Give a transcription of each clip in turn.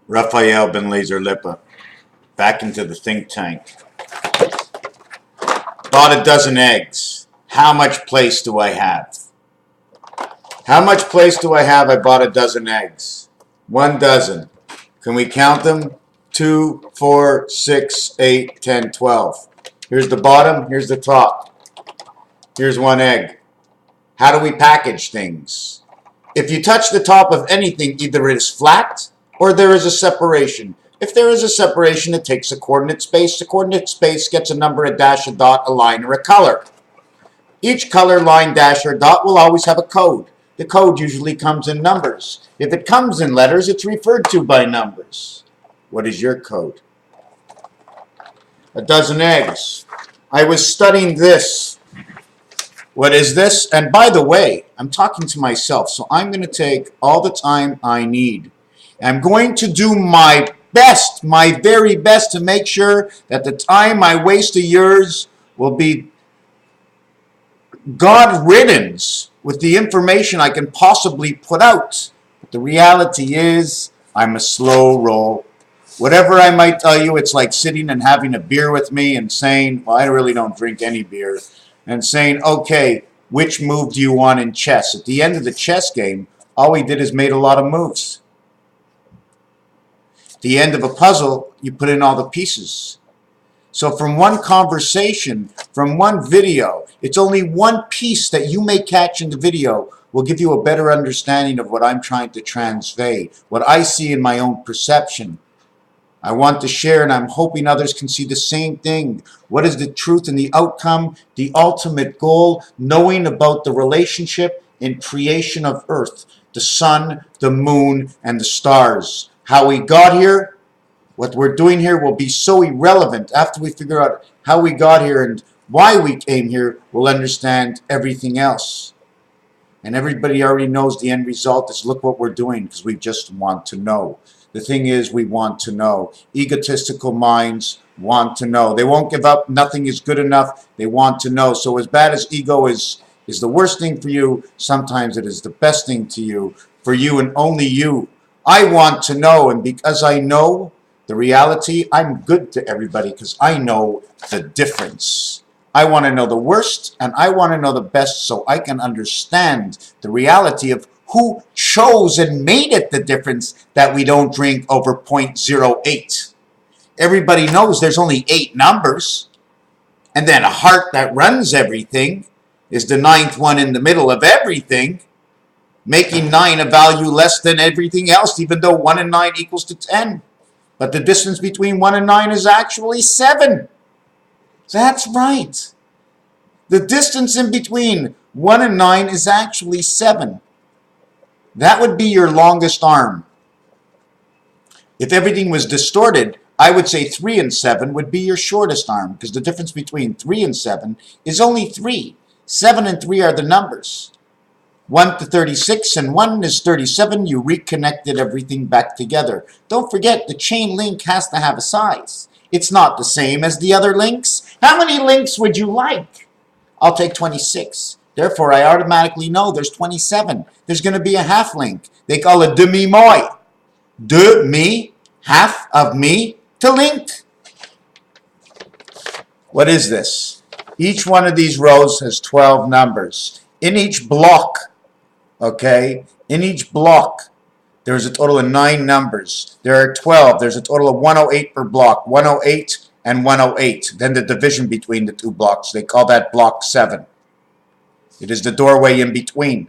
Raphael Ben Laser Lipa, back into the think tank. Bought a dozen eggs. How much place do I have? How much place do I have? I bought a dozen eggs. 1 dozen. Can we count them? 2, 4, 6, 8, 10, 12. Here's the bottom. Here's the top. Here's 1 egg. How do we package things? If you touch the top of anything, either it is flat or there is a separation. If there is a separation, it takes a coordinate space. The coordinate space gets a number, a dash, a dot, a line, or a color. Each color, line, dash, or dot will always have a code. The code usually comes in numbers. If it comes in letters, it's referred to by numbers. What is your code? A dozen eggs. I was studying this. What is this? And by the way, I'm talking to myself, so I'm going to take all the time I need. I'm going to do my best, my very best, to make sure that the time I waste of yours will be God riddance with the information I can possibly put out. But the reality is, I'm a slow roll. Whatever I might tell you, it's like sitting and having a beer with me and saying, well, I really don't drink any beer, and saying, okay, which move do you want in chess? At the end of the chess game, all we did is made a lot of moves. At the end of a puzzle, you put in all the pieces. So from one conversation, from one video, it's only one piece that you may catch in the video will give you a better understanding of what I'm trying to convey, what I see in my own perception. I want to share, and I'm hoping others can see the same thing. What is the truth and the outcome, the ultimate goal, knowing about the relationship in creation of Earth, the sun, the moon, and the stars. How we got here, what we're doing here will be so irrelevant. After we figure out how we got here and why we came here, we'll understand everything else. And everybody already knows the end result is look what we're doing, because we just want to know. The thing is, we want to know. Egotistical minds want to know. They won't give up. Nothing is good enough. They want to know. So as bad as ego is the worst thing for you, sometimes it is the best thing to you, for you and only you. I want to know, and because I know the reality, I'm good to everybody because I know the difference. I want to know the worst, and I want to know the best so I can understand the reality of who chose and made it the difference that we don't drink over 0.08. Everybody knows there's only 8 numbers, and then a heart that runs everything is the 9th one in the middle of everything, making 9 a value less than everything else, even though 1 and 9 equals to 10. But the distance between 1 and 9 is actually 7. That's right. The distance in between 1 and 9 is actually 7. That would be your longest arm. If everything was distorted, I would say 3 and 7 would be your shortest arm, because the difference between 3 and 7 is only 3. 7 and 3 are the numbers. 1 to 36 and 1 is 37. You reconnected everything back together. Don't forget, the chain link has to have a size. It's not the same as the other links. How many links would you like? I'll take 26. Therefore, I automatically know there's 27. There's going to be a half link. They call it demi-moi. De-me, half of me, to link. What is this? Each one of these rows has 12 numbers. In each block, okay, in each block, there's a total of 9 numbers. There are 12. There's a total of 108 per block. 108 and 108. Then the division between the 2 blocks. They call that block 7. It is the doorway in between.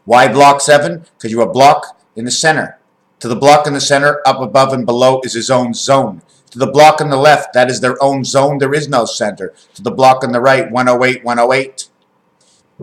Why block 7? Because you have a block in the center. To the block in the center, up above and below is his own zone. To the block on the left, that is their own zone. There is no center. To the block on the right, 108, 108.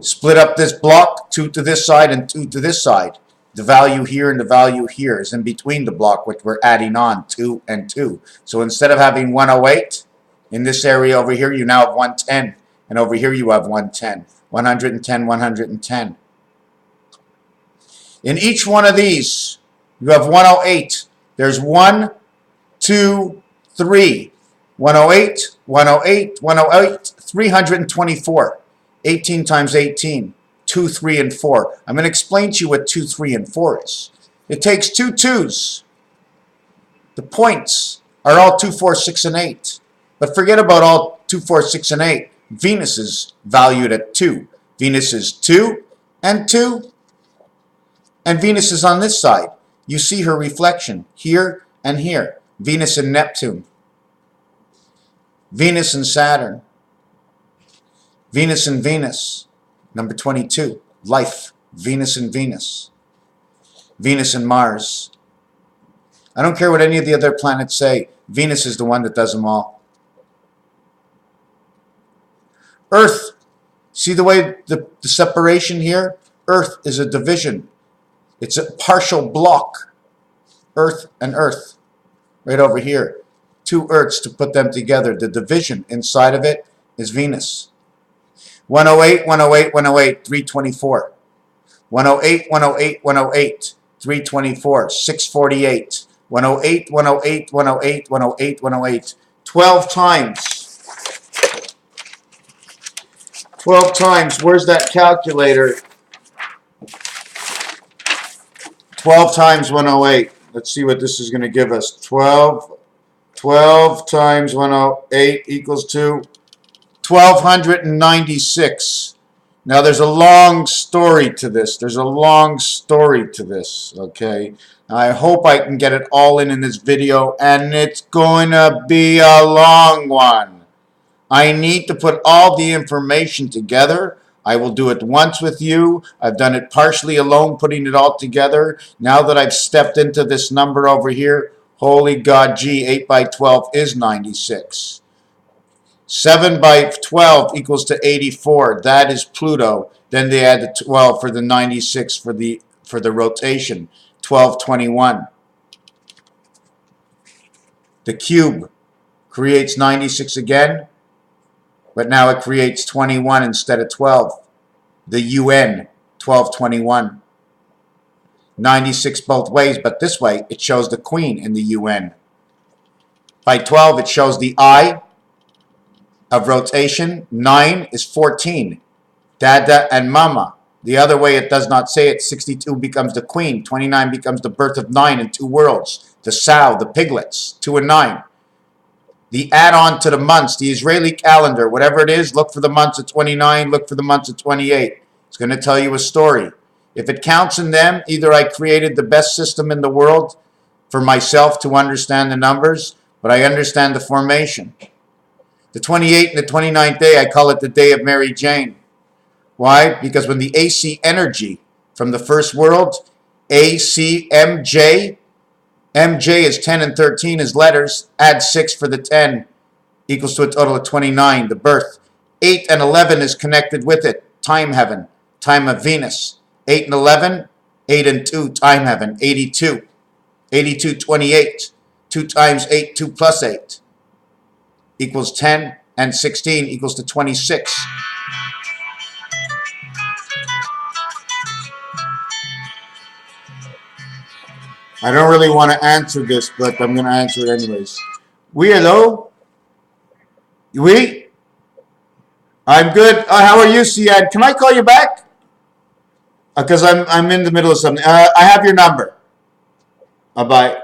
Split up this block, 2 to this side and 2 to this side. The value here and the value here is in between the block, which we're adding on, 2 and 2. So instead of having 108, in this area over here, you now have 110. And over here you have 110. 110, 110. In each one of these, you have 108. There's 1, 2, 3. 108, 108, 108, 324. 18 times 18. 2, 3, and 4. I'm going to explain to you what 2, 3, and 4 is. It takes 2 2s. The points are all 2, 4, 6, and 8. But forget about all 2, 4, 6, and 8. Venus is valued at 2. Venus is 2 and 2. And Venus is on this side. You see her reflection here and here. Venus and Neptune. Venus and Saturn. Venus and Venus. Number 22. Life. Venus and Venus. Venus and Mars. I don't care what any of the other planets say. Venus is the one that does them all. Earth. See the way the separation here? Earth is a division. It's a partial block. Earth and Earth. Right over here. 2 Earths to put them together. The division inside of it is Venus. 108, 108, 108, 324. 108, 108, 108, 324. 648. 108, 108, 108, 108, 108. 12 times. 12 times. Where's that calculator? 12 times 108. Let's see what this is going to give us. 12 times 108 equals to 1,296. Now there's a long story to this. Okay? I hope I can get it all in this video, and it's going to be a long one. I need to put all the information together. I will do it once with you. I've done it partially alone, putting it all together. Now that I've stepped into this number over here, holy God, gee, 8 by 12 is 96. 7 by 12 equals to 84. That is Pluto. Then they add the 12 for the 96 for the rotation. 1221. The cube creates 96 again, but now it creates 21 instead of 12. The UN, 1221. 96 both ways, but this way it shows the Queen in the UN. By 12 it shows the I of rotation. 9 is 14. Dada and Mama. The other way it does not say it. 62 becomes the Queen. 29 becomes the birth of 9 in 2 worlds. The sow, the piglets, 2 and 9. The add-on to the months, the Israeli calendar, whatever it is, look for the months of 29, look for the months of 28. It's going to tell you a story. If it counts in them, either I created the best system in the world for myself to understand the numbers, but I understand the formation. The 28th and the 29th day, I call it the day of Mary Jane. Why? Because when the AC energy from the first world, ACMJ, MJ is 10 and 13 is letters, add 6 for the 10, equals to a total of 29, the birth. 8 and 11 is connected with it, time heaven, time of Venus. 8 and 11, 8 and 2, time heaven, 82. 82, 28, 2 times 8, 2 plus 8, equals 10, and 16 equals to 26. I don't really want to answer this, but I'm going to answer it anyways. Oui, hello? Oui? I'm good. How are you, Siad? Can I call you back? Because I'm in the middle of something. I have your number. Bye-bye.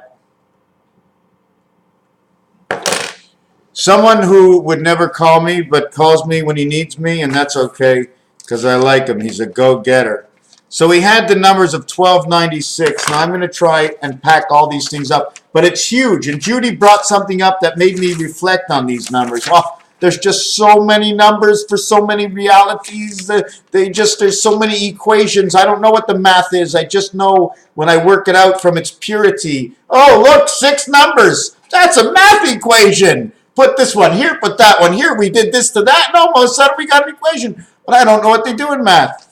Someone who would never call me, but calls me when he needs me, and that's okay, because I like him. He's a go-getter. So we had the numbers of 1296. Now I'm going to try and pack all these things up. But it's huge. And Judy brought something up that made me reflect on these numbers. Well, there's just so many numbers for so many realities. There's so many equations. I don't know what the math is. I just know when I work it out from its purity. Oh, look, 6 numbers. That's a math equation. Put this one here, put that one here. We did this to that. And all of a sudden we got an equation. But I don't know what they do in math.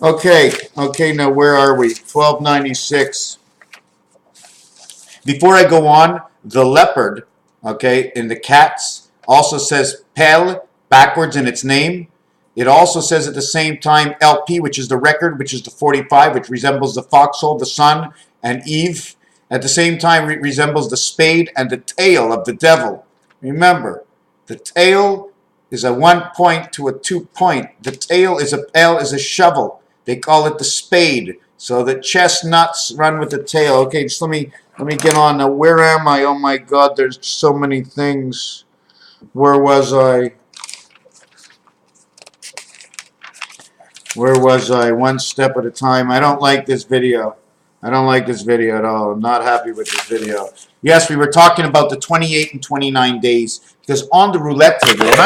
Okay, now where are we? 1296. Before I go on, the leopard, okay, in the cats also says Pel backwards in its name. It also says at the same time LP, which is the record, which is the 45, which resembles the foxhole, the sun, and Eve. At the same time, it resembles the spade and the tail of the devil. Remember, the tail is a 1 point to a 2 point. The tail is a shovel. They call it the spade. So the chestnuts run with the tail. Okay, just let me get on now. Where am I? Oh my God, there's so many things. Where was I? Where was I? One step at a time. I don't like this video. I don't like this video at all. I'm not happy with this video. Yes, we were talking about the 28 and 29 days, because on the roulette table, and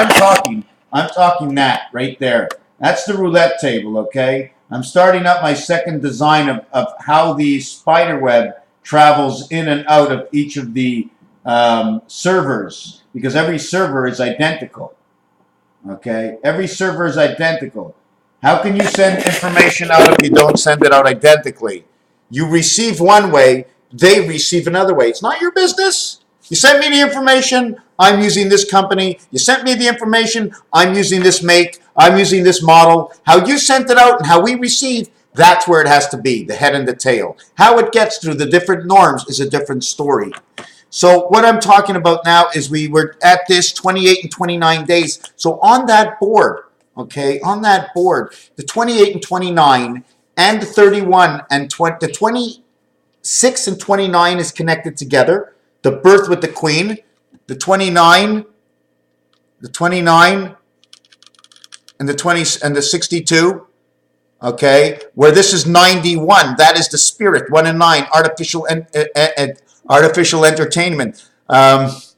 I'm talking that right there. That's the roulette table, okay? I'm starting up my second design of how the spider web travels in and out of each of the servers, because every server is identical, okay? Every server is identical. How can you send information out if you don't send it out identically? You receive one way, they receive another way. It's not your business. You sent me the information, I'm using this company. You sent me the information, I'm using this make, I'm using this model. How you sent it out and how we receive, that's where it has to be, the head and the tail. How it gets through the different norms is a different story. So what I'm talking about now is we were at this 28 and 29 days. So on that board, okay, on that board, the 28 and 29 and the 31 and 20, the 26 and 29 is connected together. The birth with the queen, the 29 and the 20 and the 62, okay, where this is 91, that is the spirit, 1 and 9, artificial entertainment. Let's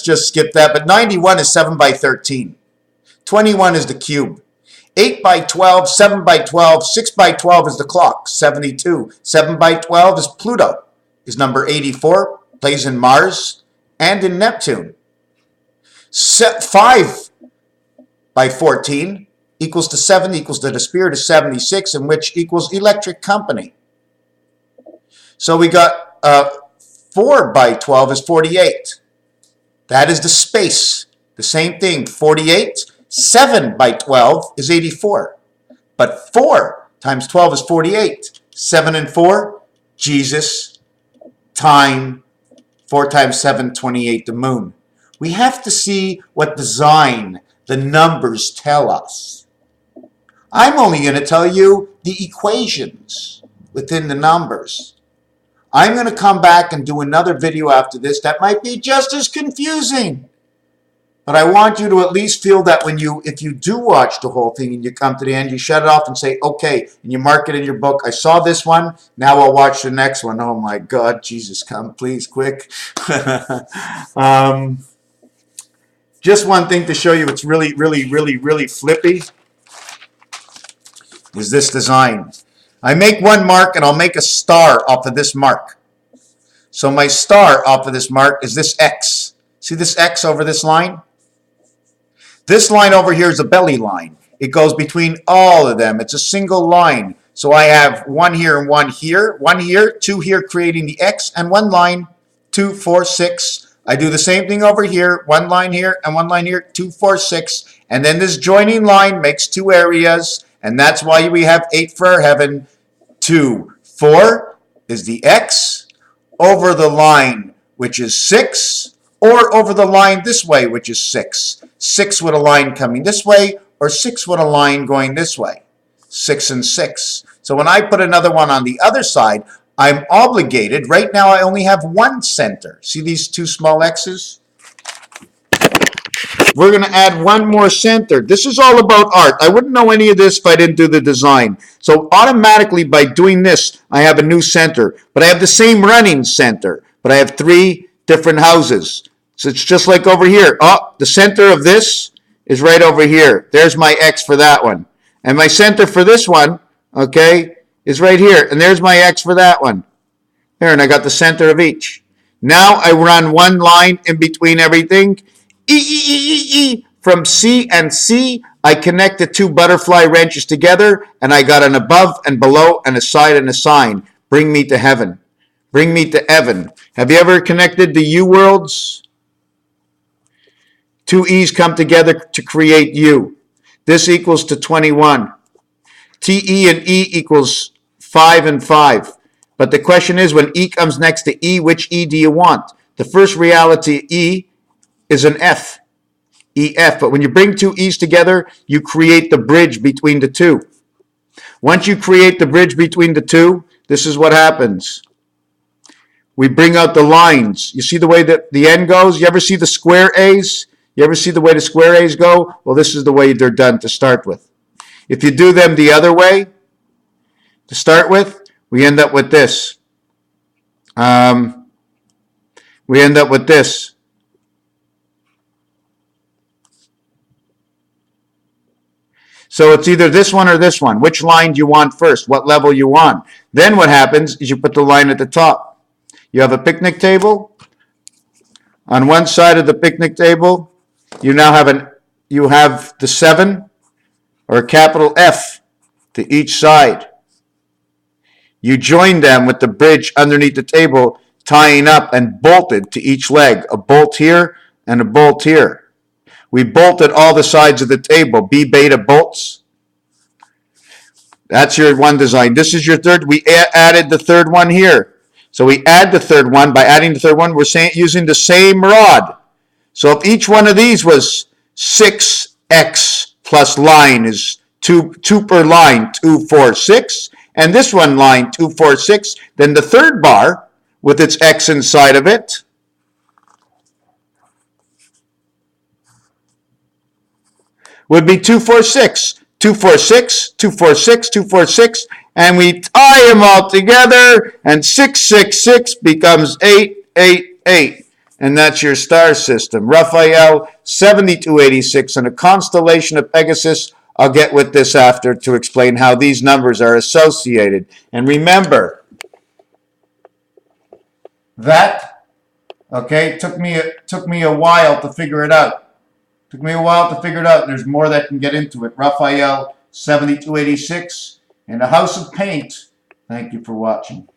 just skip that. But 91 is 7 by 13. 21 is the cube. 8 by 12, 7 by 12, 6 by 12 is the clock, 72. 7 by 12 is Pluto, is number 84, plays in Mars and in Neptune. 5 by 14 equals to 7, equals to the spirit of 76, in which equals electric company. So we got 4 by 12 is 48. That is the space. The same thing, 48. 7 by 12 is 84. But 4 times 12 is 48. 7 and 4, Jesus, time, 4 times 7, 28, the moon. We have to see what design the numbers tell us. I'm only going to tell you the equations within the numbers. I'm going to come back and do another video after this that might be just as confusing. But I want you to at least feel that if you do watch the whole thing and you come to the end, you shut it off and say, okay, and you mark it in your book. I saw this one, now I'll watch the next one. Oh my God, Jesus, come please, quick. Just one thing to show you it's really, really, really, really flippy is this design. I make one mark and I'll make a star off of this mark. So my star off of this mark is this X. See this X over this line? This line over here is a belly line. It goes between all of them. It's a single line. So I have one here and one here, 2 here creating the X, and one line, 2, 4, 6. I do the same thing over here, one line here and one line here, 2, 4, 6. And then this joining line makes 2 areas, and that's why we have 8 for our heaven. 2, 4 is the X over the line, which is 6, or over the line this way, which is 6. 6 with a line coming this way, or 6 with a line going this way. 6 and 6. So when I put another one on the other side, I'm obligated. Right now I only have one center. See these 2 small X's? We're going to add one more center. This is all about art. I wouldn't know any of this if I didn't do the design. So automatically by doing this, I have a new center. But I have the same running center. But I have 3 different houses. So it's just like over here. Oh, the center of this is right over here. There's my X for that one. And my center for this one, okay, is right here. And there's my X for that one. There, and I got the center of each. Now I run one line in between everything. From C and C, I connect the 2 butterfly wrenches together, and I got an above and below and a side and a sign. Bring me to heaven. Bring me to heaven. Have you ever connected the U worlds? 2 E's come together to create U. This equals to 21. TE and E equals 5 and 5. But the question is, when E comes next to E, which E do you want? The first reality E is an F. EF. But when you bring 2 E's together, you create the bridge between the 2. Once you create the bridge between the two, this is what happens. We bring out the lines. You see the way that the end goes? You ever see the square A's? You ever see the way the square A's go? Well, this is the way they're done to start with. If you do them the other way, to start with, we end up with this. We end up with this. So it's either this one or this one. Which line do you want first? What level you want? Then what happens is you put the line at the top. You have a picnic table. On one side of the picnic table, you now have the 7 or a capital F to each side. You join them with the bridge underneath the table, tying up and bolted to each leg. A bolt here and a bolt here. We bolted all the sides of the table, B beta bolts. That's your one design. This is your third. We added the third one here. So we add the third one. By adding the third one, we're using the same rod. So if each one of these was 6x plus line is 2 per line, 2, 4, 6. And this one line, 2, 4, 6. Then the third bar with its x inside of it would be 2, 4, 6. 2, 4, 6, 2, 4, 6, 2, 4, 6, and we tie them all together, and 6, 6, 6 becomes 8, 8, 8. And that's your star system. Raphael, 7286, and a constellation of Pegasus. I'll get with this after to explain how these numbers are associated. And remember, that, okay, took me a while to figure it out. Took me a while to figure it out, and there's more that can get into it. Raphael, 7286, in the House of Paint. Thank you for watching.